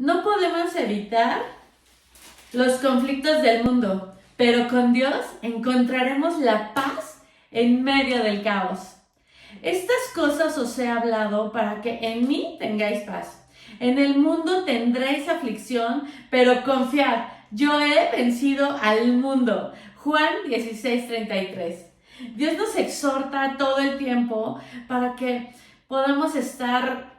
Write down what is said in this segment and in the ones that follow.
No podemos evitar los conflictos del mundo, pero con Dios encontraremos la paz en medio del caos. Estas cosas os he hablado para que en mí tengáis paz. En el mundo tendréis aflicción, pero confiad, yo he vencido al mundo. Juan 16:33. Dios nos exhorta todo el tiempo para que podamos estar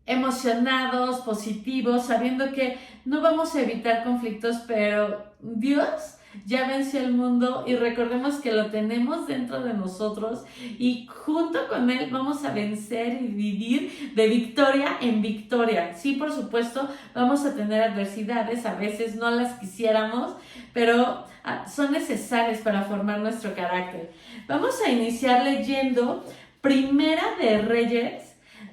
emocionados, positivos, sabiendo que no vamos a evitar conflictos, pero Dios ya venció el mundo y recordemos que lo tenemos dentro de nosotros y junto con Él vamos a vencer y vivir de victoria en victoria. Sí, por supuesto, vamos a tener adversidades, a veces no las quisiéramos, pero son necesarias para formar nuestro carácter. Vamos a iniciar leyendo Primera de Reyes,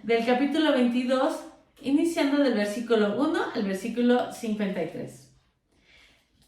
del capítulo 22, iniciando del versículo 1 al versículo 53.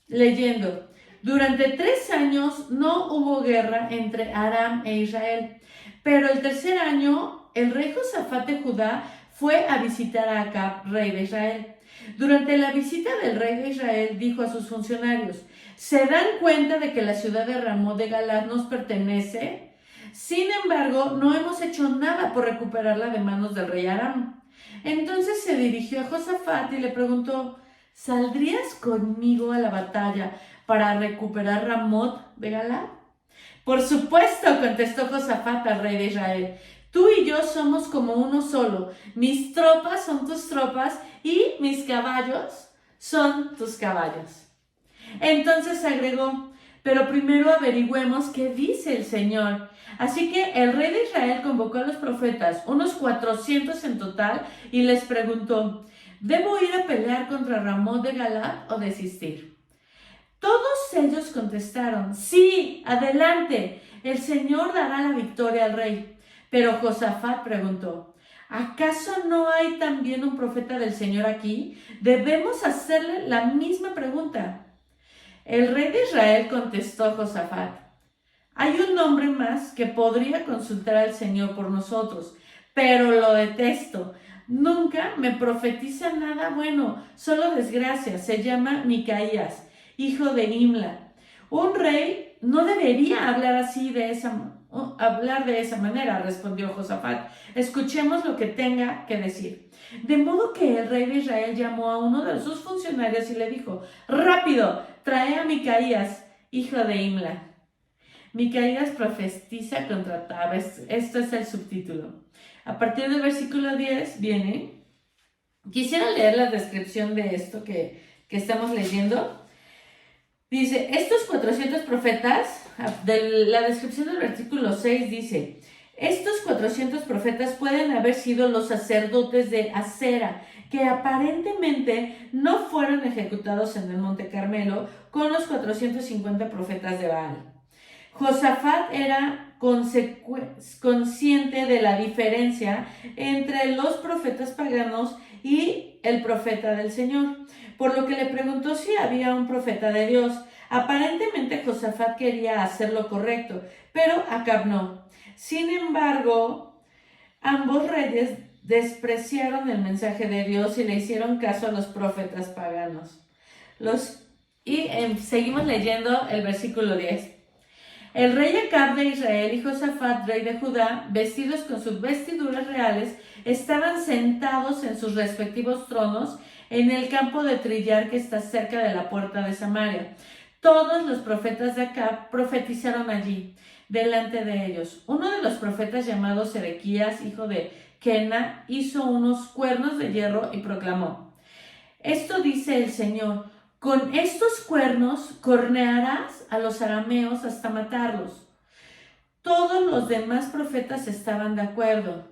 Leyendo: durante 3 años no hubo guerra entre Aram e Israel, pero el tercer año el rey Josafat de Judá fue a visitar a Acab, rey de Israel. Durante la visita del rey de Israel dijo a sus funcionarios: ¿se dan cuenta de que la ciudad de Ramot de Galad nos pertenece? Sin embargo, no hemos hecho nada por recuperarla de manos del rey Aram. Entonces se dirigió a Josafat y le preguntó: ¿saldrías conmigo a la batalla para recuperar Ramot de Galad? Por supuesto, contestó Josafat al rey de Israel. Tú y yo somos como uno solo. Mis tropas son tus tropas y mis caballos son tus caballos. Entonces agregó: pero primero averigüemos qué dice el Señor. Así que el rey de Israel convocó a los profetas, unos 400 en total, y les preguntó: ¿debo ir a pelear contra Ramot de Galad o desistir? Todos ellos contestaron: sí, adelante, el Señor dará la victoria al rey. Pero Josafat preguntó: ¿acaso no hay también un profeta del Señor aquí? Debemos hacerle la misma pregunta. El rey de Israel contestó a Josafat: hay un hombre más que podría consultar al Señor por nosotros, pero lo detesto. Nunca me profetiza nada bueno, solo desgracia. Se llama Micaías, hijo de Imla. Un rey no debería hablar de esa manera, respondió Josafat. Escuchemos lo que tenga que decir. De modo que el rey de Israel llamó a uno de sus funcionarios y le dijo: rápido, trae a Micaías, hijo de Imla. Micaías profetiza contra Tabes. Esto es el subtítulo. A partir del versículo 10 viene. Quisiera leer la descripción de esto que estamos leyendo. Dice: estos 400 profetas, la descripción del versículo 6 dice: estos 400 profetas pueden haber sido los sacerdotes de Asera, que aparentemente no fueron ejecutados en el Monte Carmelo con los 450 profetas de Baal. Josafat era consciente de la diferencia entre los profetas paganos y el profeta del Señor, por lo que le preguntó si había un profeta de Dios. Aparentemente Josafat quería hacer lo correcto, pero Acab no. Sin embargo, ambos reyes despreciaron el mensaje de Dios y le hicieron caso a los profetas paganos. Seguimos leyendo el versículo 10. El rey Acab de Israel y Josafat, rey de Judá, vestidos con sus vestiduras reales, estaban sentados en sus respectivos tronos en el campo de trillar que está cerca de la puerta de Samaria. Todos los profetas de Acab profetizaron allí, delante de ellos. Uno de los profetas, llamado Sedequías, hijo de Kena, hizo unos cuernos de hierro y proclamó: esto dice el Señor: con estos cuernos cornearás a los arameos hasta matarlos. Todos los demás profetas estaban de acuerdo.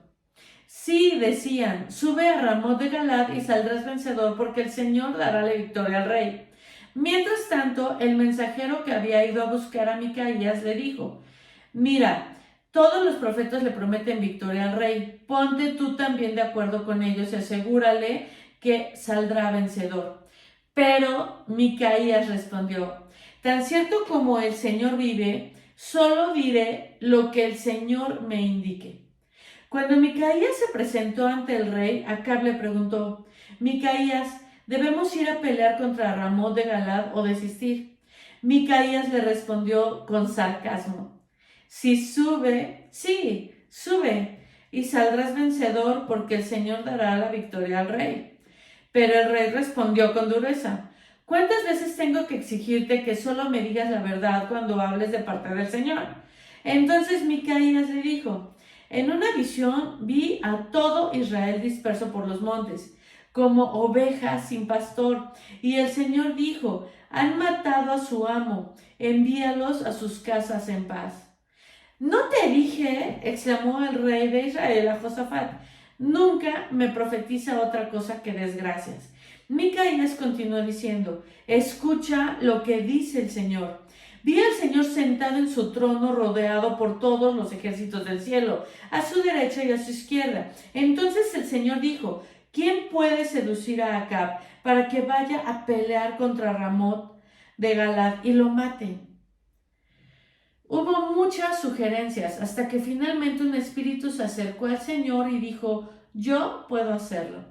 Sí, decían: sube a Ramot de Galad y saldrás vencedor, porque el Señor dará la victoria al rey. Mientras tanto, el mensajero que había ido a buscar a Micaías le dijo: mira, todos los profetas le prometen victoria al rey. Ponte tú también de acuerdo con ellos y asegúrale que saldrá vencedor. Pero Micaías respondió: tan cierto como el Señor vive, solo diré lo que el Señor me indique. Cuando Micaías se presentó ante el rey, Acab le preguntó: Micaías, ¿debemos ir a pelear contra Ramot de Galad o desistir? Micaías le respondió con sarcasmo: Si sube, sí, sube, y saldrás vencedor porque el Señor dará la victoria al rey. Pero el rey respondió con dureza: ¿Cuántas veces tengo que exigirte que solo me digas la verdad cuando hables de parte del Señor? Entonces Micaías le dijo: En una visión vi a todo Israel disperso por los montes, como ovejas sin pastor. Y el Señor dijo: Han matado a su amo, envíalos a sus casas en paz. ¿No te dije? Exclamó el rey de Israel a Josafat. Nunca me profetiza otra cosa que desgracias. Micaías continuó diciendo: Escucha lo que dice el Señor. Vi al Señor sentado en su trono, rodeado por todos los ejércitos del cielo, a su derecha y a su izquierda. Entonces el Señor dijo: ¿Quién puede seducir a Acab para que vaya a pelear contra Ramot de Galad y lo mate? Hubo muchas sugerencias hasta que finalmente un espíritu se acercó al Señor y dijo: Yo puedo hacerlo.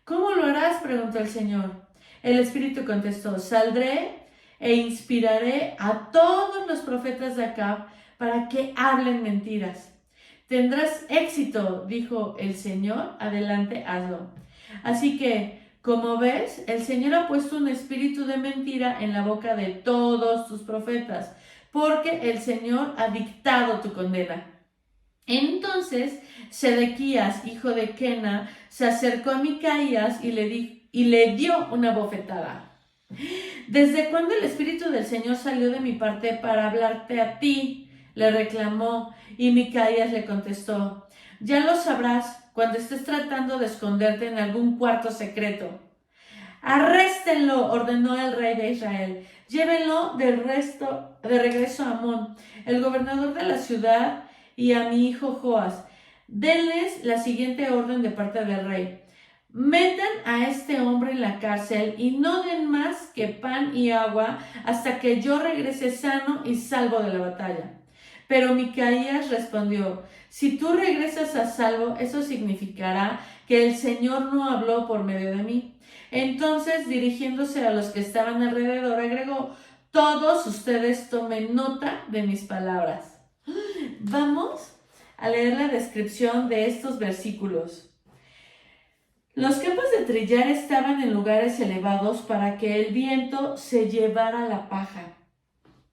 ¿Cómo lo harás?, preguntó el Señor. El espíritu contestó: Saldré e inspiraré a todos los profetas de Acab para que hablen mentiras. Tendrás éxito, dijo el Señor, adelante, hazlo. Así que, como ves, el Señor ha puesto un espíritu de mentira en la boca de todos tus profetas, porque el Señor ha dictado tu condena. Entonces Sedequías, hijo de Kena, se acercó a Micaías y le dio una bofetada. ¿Desde cuándo el Espíritu del Señor salió de mi parte para hablarte a ti?, le reclamó, y Micaías le contestó: Ya lo sabrás cuando estés tratando de esconderte en algún cuarto secreto. Arréstenlo, ordenó el rey de Israel. Llévenlo de regreso a Amón, el gobernador de la ciudad, y a mi hijo Joas. Denles la siguiente orden de parte del rey: metan a este hombre en la cárcel y no den más que pan y agua hasta que yo regrese sano y salvo de la batalla. Pero Micaías respondió: Si tú regresas a salvo, eso significará que el Señor no habló por medio de mí. Entonces, dirigiéndose a los que estaban alrededor, agregó: Todos ustedes tomen nota de mis palabras. Vamos a leer la descripción de estos versículos. Los campos de trillar estaban en lugares elevados para que el viento se llevara la paja.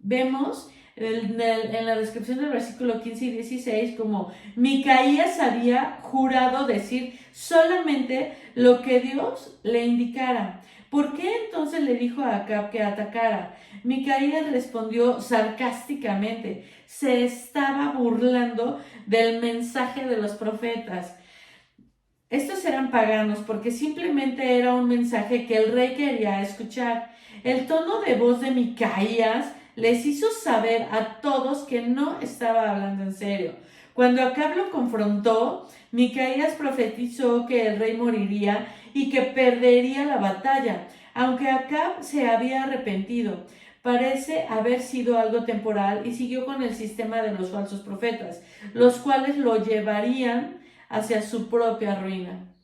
Vemos en la descripción del versículo 15 y 16 como Micaías había jurado decir solamente lo que Dios le indicara. ¿Por qué entonces le dijo a Acab que atacara? Micaías respondió sarcásticamente. Se estaba burlando del mensaje de los profetas. Estos eran paganos porque simplemente era un mensaje que el rey quería escuchar. El tono de voz de Micaías les hizo saber a todos que no estaba hablando en serio. Cuando Acab lo confrontó, Micaías profetizó que el rey moriría y que perdería la batalla, aunque Acab se había arrepentido. Parece haber sido algo temporal y siguió con el sistema de los falsos profetas, los cuales lo llevarían hacia su propia ruina.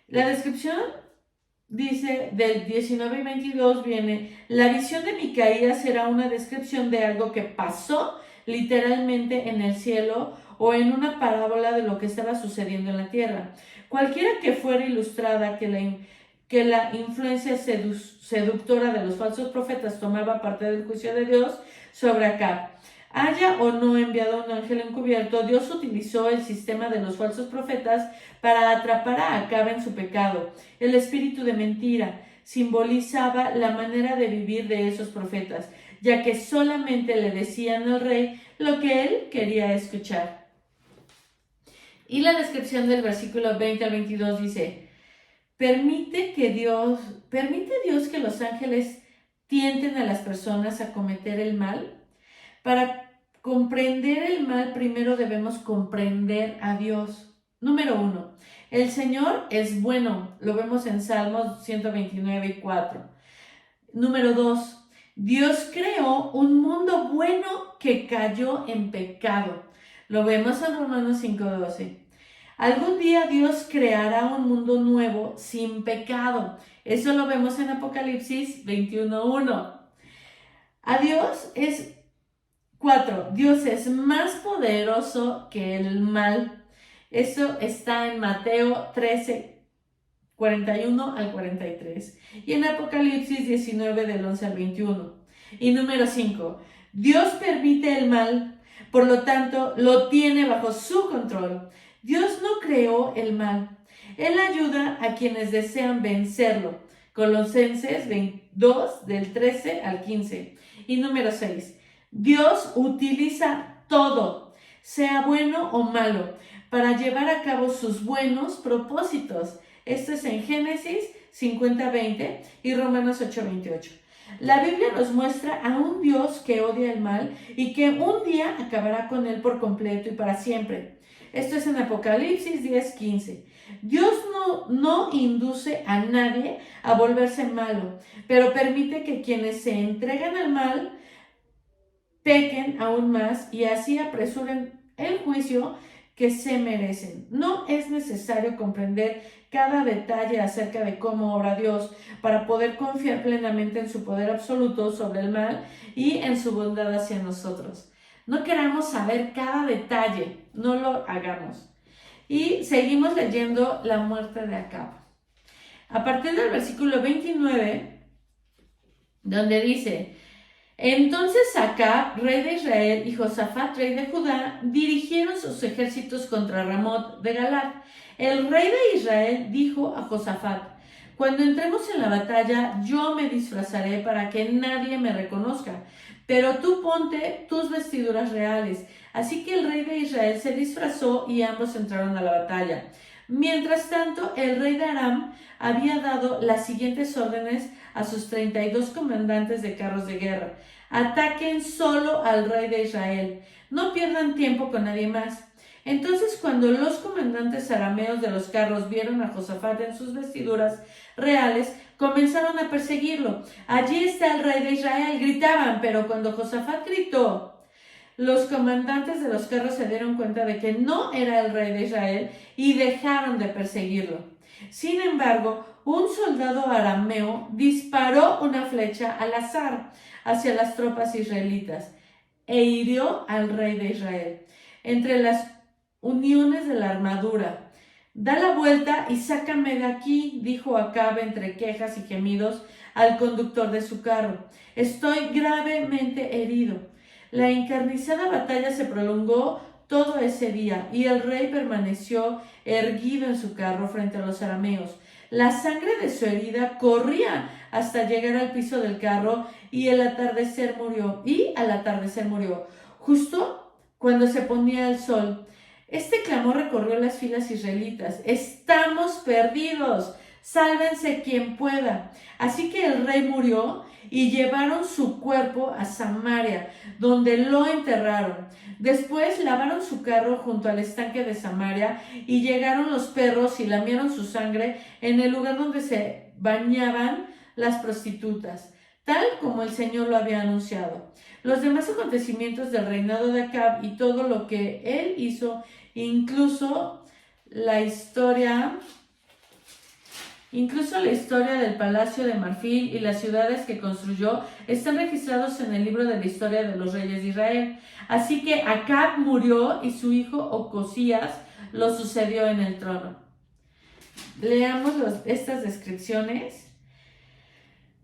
La descripción dice del 19 y 22 viene: la visión de Micaías era una descripción de algo que pasó literalmente en el cielo o en una parábola de lo que estaba sucediendo en la tierra. Cualquiera que fuera ilustrada que la influencia seductora de los falsos profetas tomaba parte del juicio de Dios sobre Acab. Haya o no enviado un ángel encubierto, Dios utilizó el sistema de los falsos profetas para atrapar a Acab en su pecado. El espíritu de mentira simbolizaba la manera de vivir de esos profetas, ya que solamente le decían al rey lo que él quería escuchar. Y la descripción del versículo 20 al 22 dice: ¿Permite Dios que los ángeles tienten a las personas a cometer el mal? Para comprender el mal, primero debemos comprender a Dios. Número 1. El Señor es bueno. Lo vemos en Salmos 129 y 4. Número 2. Dios creó un mundo bueno que cayó en pecado. Lo vemos en Romanos 5:12. Algún día Dios creará un mundo nuevo sin pecado. Eso lo vemos en Apocalipsis 21:1. A Dios es 4. Dios es más poderoso que el mal. Eso está en Mateo 13:41 al 43. Y en Apocalipsis 19, del 11 al 21. Y número 5. Dios permite el mal, por lo tanto, lo tiene bajo su control. Dios no creó el mal. Él ayuda a quienes desean vencerlo. Colosenses 2, del 13 al 15. Y número 6. Dios utiliza todo, sea bueno o malo, para llevar a cabo sus buenos propósitos. Esto es en Génesis 50:20 y Romanos 8:28. La Biblia nos muestra a un Dios que odia el mal y que un día acabará con él por completo y para siempre. Esto es en Apocalipsis 10:15. Dios no induce a nadie a volverse malo, pero permite que quienes se entregan al mal pequen aún más y así apresuren el juicio que se merecen. No es necesario comprender cada detalle acerca de cómo obra Dios para poder confiar plenamente en su poder absoluto sobre el mal y en su bondad hacia nosotros. No queramos saber cada detalle, no lo hagamos. Y seguimos leyendo la muerte de Acab. A partir del versículo 29, donde dice: entonces Acab, rey de Israel, y Josafat, rey de Judá, dirigieron sus ejércitos contra Ramot de Galad. El rey de Israel dijo a Josafat: cuando entremos en la batalla, yo me disfrazaré para que nadie me reconozca, pero tú ponte tus vestiduras reales. Así que el rey de Israel se disfrazó y ambos entraron a la batalla. Mientras tanto, el rey de Aram había dado las siguientes órdenes a sus 32 comandantes de carros de guerra: ataquen solo al rey de Israel, no pierdan tiempo con nadie más. Entonces, cuando los comandantes arameos de los carros vieron a Josafat en sus vestiduras reales, comenzaron a perseguirlo. Allí está el rey de Israel, gritaban, pero cuando Josafat gritó, los comandantes de los carros se dieron cuenta de que no era el rey de Israel y dejaron de perseguirlo. Sin embargo, un soldado arameo disparó una flecha al azar hacia las tropas israelitas e hirió al rey de Israel entre las uniones de la armadura. Da la vuelta y sácame de aquí, dijo Acab entre quejas y gemidos al conductor de su carro. Estoy gravemente herido. La encarnizada batalla se prolongó todo ese día y el rey permaneció erguido en su carro frente a los arameos. La sangre de su herida corría hasta llegar al piso del carro y al atardecer murió. Justo cuando se ponía el sol, este clamor recorrió las filas israelitas: estamos perdidos, sálvense quien pueda. Así que el rey murió y llevaron su cuerpo a Samaria, donde lo enterraron. Después lavaron su carro junto al estanque de Samaria y llegaron los perros y lamieron su sangre en el lugar donde se bañaban las prostitutas, tal como el Señor lo había anunciado. Los demás acontecimientos del reinado de Acab y todo lo que él hizo, incluso la historia del Palacio de Marfil y las ciudades que construyó, están registrados en el libro de la historia de los reyes de Israel. Así que Acab murió y su hijo Ocosías lo sucedió en el trono. Leamos estas descripciones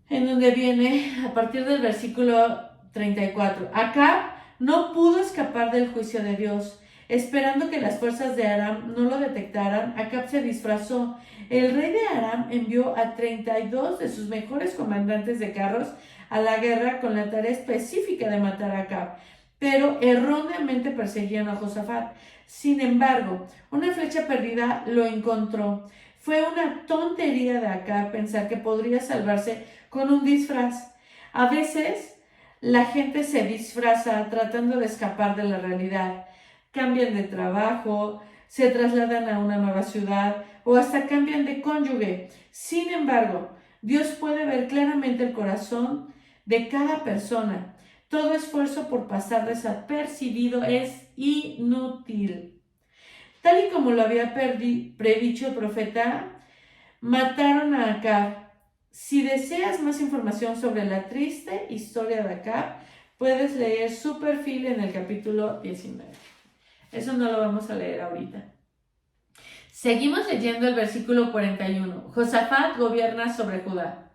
en donde viene a partir del versículo 34. Acab no pudo escapar del juicio de Dios. Esperando que las fuerzas de Aram no lo detectaran, Acab se disfrazó. El rey de Aram envió a 32 de sus mejores comandantes de carros a la guerra con la tarea específica de matar a Acab, pero erróneamente perseguían a Josafat. Sin embargo, una flecha perdida lo encontró. Fue una tontería de Acab pensar que podría salvarse con un disfraz. A veces, la gente se disfraza tratando de escapar de la realidad. Cambian de trabajo, se trasladan a una nueva ciudad o hasta cambian de cónyuge. Sin embargo, Dios puede ver claramente el corazón de cada persona. Todo esfuerzo por pasar desapercibido es inútil. Tal y como lo había predicho el profeta, mataron a Acab. Si deseas más información sobre la triste historia de Acab, puedes leer su perfil en el capítulo 19. Eso no lo vamos a leer ahorita. Seguimos leyendo el versículo 41. Josafat gobierna sobre Judá.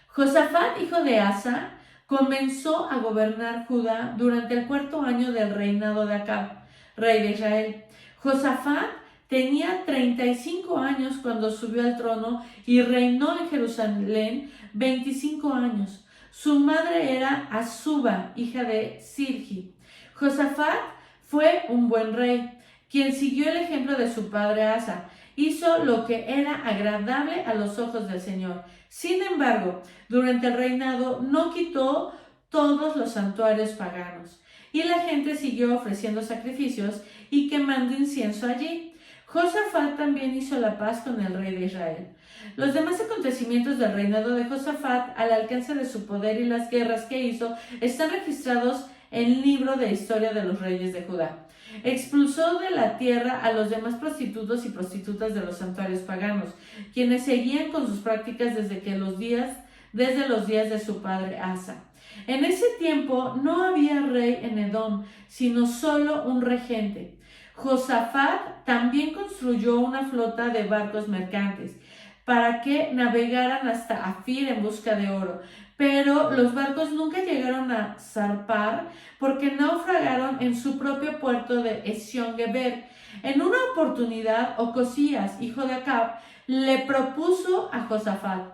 Josafat, hijo de Asa, comenzó a gobernar Judá durante el 4º año del reinado de Acab, rey de Israel. Josafat tenía 35 años cuando subió al trono y reinó en Jerusalén 25 años. Su madre era Azuba, hija de Sirji. Josafat fue un buen rey, quien siguió el ejemplo de su padre Asa. Hizo lo que era agradable a los ojos del Señor. Sin embargo, durante el reinado no quitó todos los santuarios paganos, y la gente siguió ofreciendo sacrificios y quemando incienso allí. Josafat también hizo la paz con el rey de Israel. Los demás acontecimientos del reinado de Josafat, al alcance de su poder y las guerras que hizo, están registrados en el libro de historia de los reyes de Judá. Expulsó de la tierra a los demás prostitutos y prostitutas de los santuarios paganos, quienes seguían con sus prácticas desde los días de su padre Asa. En ese tiempo no había rey en Edom, sino solo un regente. Josafat también construyó una flota de barcos mercantes para que navegaran hasta Afir en busca de oro, pero los barcos nunca llegaron a zarpar porque naufragaron en su propio puerto de Ezión-Geber. En una oportunidad, Ocosías, hijo de Acab, le propuso a Josafat: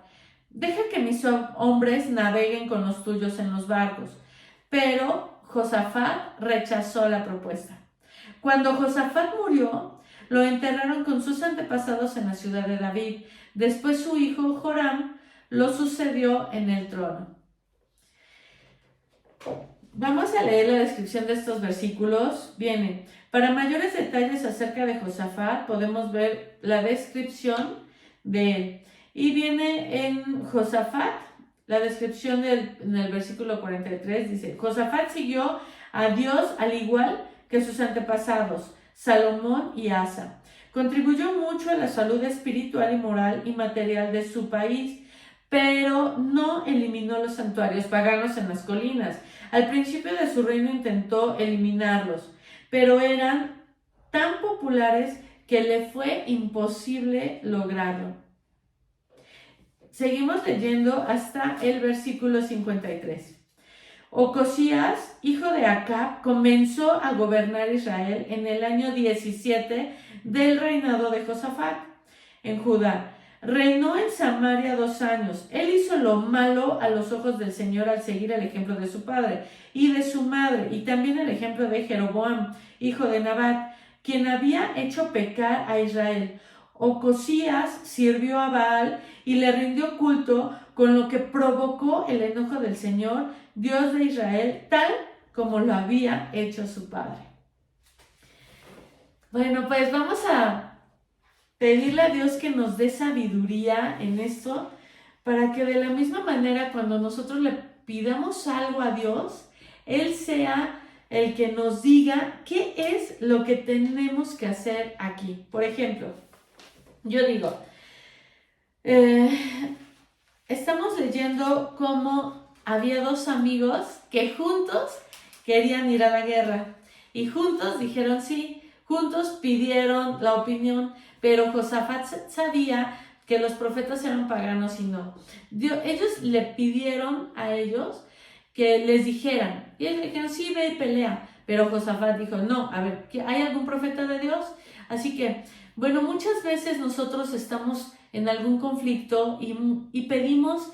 deja que mis hombres naveguen con los tuyos en los barcos. Pero Josafat rechazó la propuesta. Cuando Josafat murió, lo enterraron con sus antepasados en la ciudad de David. Después su hijo Joram lo sucedió en el trono. Vamos a leer la descripción de estos versículos. Viene: para mayores detalles acerca de Josafat podemos ver la descripción de él. Y viene en Josafat, la descripción en el versículo 43, dice: Josafat siguió a Dios al igual que sus antepasados, Salomón y Asa. Contribuyó mucho a la salud espiritual y moral y material de su país, pero no eliminó los santuarios paganos en las colinas. Al principio de su reino intentó eliminarlos, pero eran tan populares que le fue imposible lograrlo. Seguimos leyendo hasta el versículo 53. Ocosías, hijo de Acab, comenzó a gobernar Israel en el año 17 del reinado de Josafat en Judá. Reinó en Samaria 2 años. Él hizo lo malo a los ojos del Señor al seguir el ejemplo de su padre y de su madre, y también el ejemplo de Jeroboam, hijo de Nabat, quien había hecho pecar a Israel. Ocosías sirvió a Baal y le rindió culto, con lo que provocó el enojo del Señor, Dios de Israel, tal como lo había hecho su padre. Bueno, pues vamos a pedirle a Dios que nos dé sabiduría en esto, para que de la misma manera cuando nosotros le pidamos algo a Dios, Él sea el que nos diga qué es lo que tenemos que hacer aquí. Por ejemplo, yo digo, estamos leyendo cómo había 2 amigos que juntos querían ir a la guerra y juntos dijeron sí, juntos pidieron la opinión, pero Josafat sabía que los profetas eran paganos y no. Ellos le pidieron a ellos que les dijeran, y ellos le dijeron sí, ve y pelea, pero Josafat dijo no, a ver, ¿hay algún profeta de Dios? Así que, bueno, muchas veces nosotros estamos en algún conflicto y pedimos,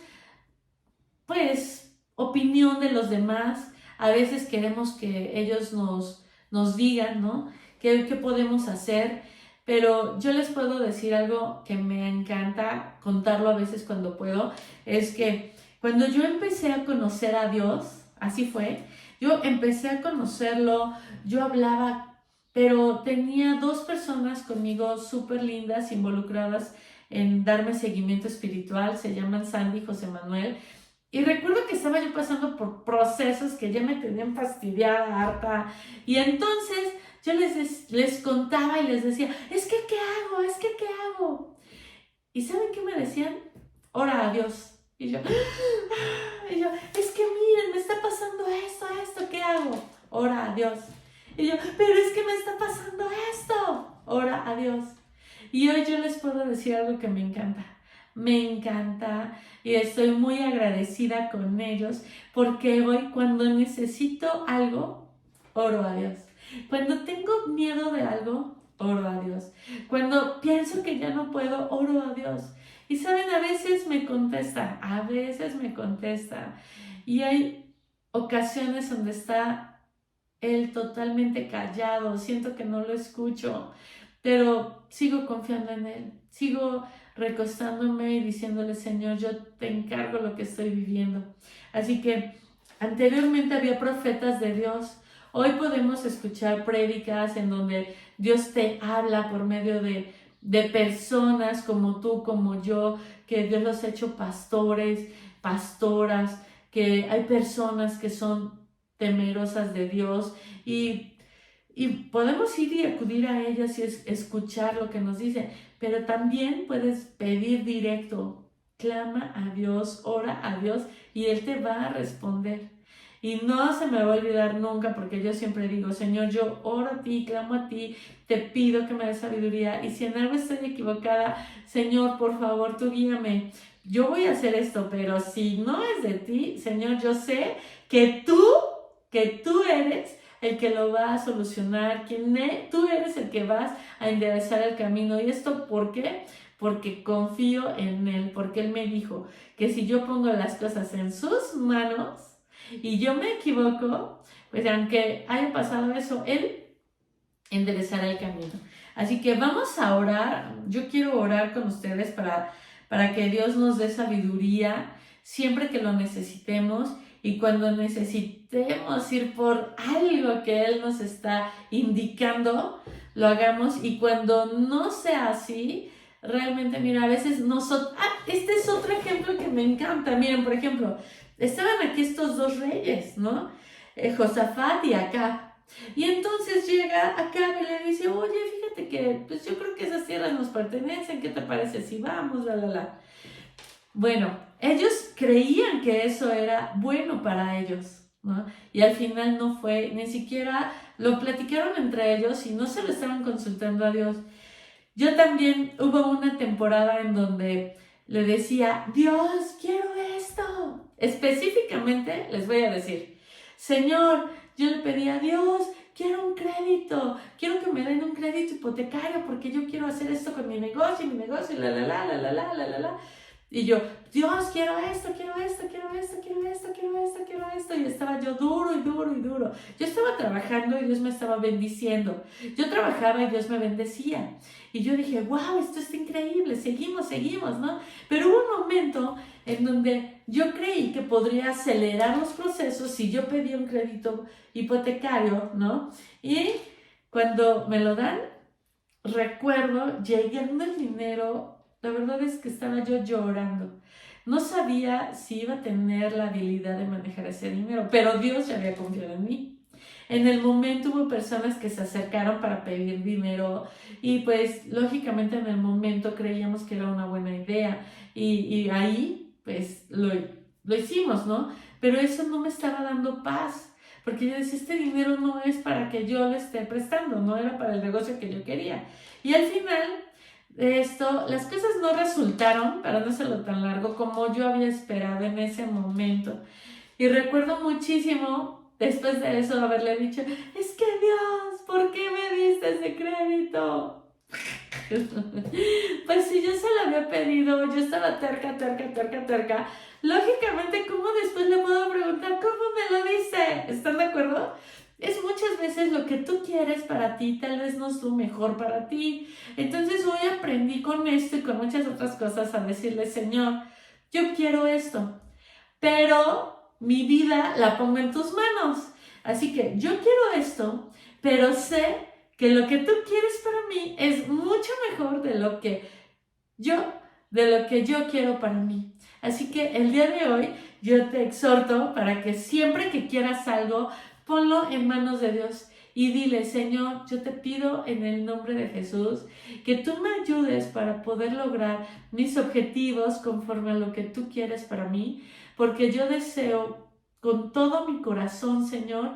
pues, opinión de los demás. A veces queremos que ellos nos digan, ¿no? ¿Qué podemos hacer? Pero yo les puedo decir algo que me encanta contarlo a veces cuando puedo, es que cuando yo empecé a conocer a Dios, así fue, yo empecé a conocerlo, yo hablaba, pero tenía 2 personas conmigo súper lindas involucradas en darme seguimiento espiritual, se llaman Sandy y José Manuel. Y recuerdo que estaba yo pasando por procesos que ya me tenían fastidiada, harta, y entonces yo les contaba y les decía, es que ¿qué hago? Es que ¿qué hago? ¿Y saben qué me decían? Ora a Dios. Y yo, es que miren, me está pasando esto, ¿qué hago? Ora a Dios. Y yo, pero es que me está pasando esto. Ora a Dios. Y hoy yo les puedo decir algo que me encanta. Me encanta y estoy muy agradecida con ellos porque hoy cuando necesito algo, oro a Dios. Cuando tengo miedo de algo, oro a Dios. Cuando pienso que ya no puedo, oro a Dios. Y saben, a veces me contesta. Y hay ocasiones donde está Él totalmente callado, siento que no lo escucho, pero sigo confiando en Él, sigo recostándome y diciéndole, Señor, yo te encargo lo que estoy viviendo. Así que anteriormente había profetas de Dios, hoy podemos escuchar prédicas en donde Dios te habla por medio de personas como tú, como yo, que Dios los ha hecho pastores, pastoras, que hay personas que son temerosas de Dios y podemos ir y acudir a ellas y escuchar lo que nos dicen, pero también puedes pedir directo, clama a Dios, ora a Dios y Él te va a responder. Y no se me va a olvidar nunca porque yo siempre digo, Señor, yo oro a ti, clamo a ti, te pido que me des sabiduría y si en algo estoy equivocada, Señor, por favor, tú guíame. Yo voy a hacer esto, pero si no es de ti, Señor, yo sé que tú eres el que lo va a solucionar, tú eres el que vas a enderezar el camino. ¿Y esto por qué? Porque confío en Él, porque Él me dijo que si yo pongo las cosas en sus manos y yo me equivoco, pues aunque haya pasado eso, Él enderezará el camino. Así que vamos a orar. Yo quiero orar con ustedes para que Dios nos dé sabiduría siempre que lo necesitemos y cuando necesitemos ir por algo que Él nos está indicando, lo hagamos y cuando no sea así, realmente, mira, a veces nosotros... este es otro ejemplo que me encanta. Miren, por ejemplo, estaban aquí estos dos reyes, ¿no? Josafat y Acab. Y entonces llega Acab y le dice, oye, fíjate que pues yo creo que esas tierras nos pertenecen, ¿qué te parece si vamos? Bueno, ellos creían que eso era bueno para ellos, ¿no? Y al final no fue, ni siquiera lo platicaron entre ellos y no se lo estaban consultando a Dios. Yo también hubo una temporada en donde le decía, Dios, quiero esto. Específicamente les voy a decir, Señor, yo le pedí a Dios, quiero un crédito, quiero que me den un crédito hipotecario porque yo quiero hacer esto con mi negocio, y la. Y yo, Dios, quiero esto, quiero esto, quiero esto, quiero esto, quiero esto, quiero esto. Y estaba yo duro y duro y duro. Yo estaba trabajando y Dios me estaba bendiciendo. Yo trabajaba y Dios me bendecía. Y yo dije, wow, esto está increíble, seguimos, ¿no? Pero hubo un momento en donde yo creí que podría acelerar los procesos si yo pedía un crédito hipotecario, ¿no? Y cuando me lo dan, recuerdo llegando el dinero. La verdad es que estaba yo llorando. No sabía si iba a tener la habilidad de manejar ese dinero, pero Dios ya había confiado en mí. En el momento hubo personas que se acercaron para pedir dinero y pues lógicamente en el momento creíamos que era una buena idea y ahí pues lo hicimos, ¿no? Pero eso no me estaba dando paz. Porque yo decía, este dinero no es para que yo le esté prestando, no era para el negocio que yo quería. Y al final las cosas no resultaron, para no hacerlo tan largo, como yo había esperado en ese momento. Y recuerdo muchísimo, después de eso, haberle dicho, es que Dios, ¿por qué me diste ese crédito? Pues si yo se lo había pedido, yo estaba terca. Lógicamente, ¿cómo después le puedo preguntar cómo me lo dice? ¿Están de acuerdo? Es muchas veces lo que tú quieres para ti, tal vez no es lo mejor para ti. Entonces hoy aprendí con esto y con muchas otras cosas a decirle, Señor, yo quiero esto, pero mi vida la pongo en tus manos. Así que yo quiero esto, pero sé que lo que tú quieres para mí es mucho mejor de lo que yo quiero para mí. Así que el día de hoy yo te exhorto para que siempre que quieras algo, ponlo en manos de Dios y dile, Señor, yo te pido en el nombre de Jesús que tú me ayudes para poder lograr mis objetivos conforme a lo que tú quieres para mí, porque yo deseo con todo mi corazón, Señor,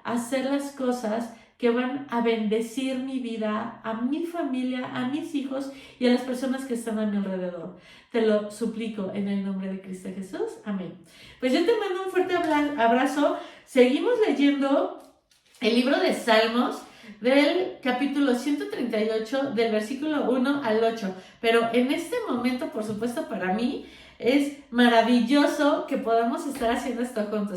hacer las cosas que van a bendecir mi vida, a mi familia, a mis hijos y a las personas que están a mi alrededor. Te lo suplico en el nombre de Cristo Jesús. Amén. Pues yo te mando un fuerte abrazo. Seguimos leyendo el libro de Salmos del capítulo 138 del versículo 1 al 8. Pero en este momento, por supuesto, para mí es maravilloso que podamos estar haciendo esto juntos.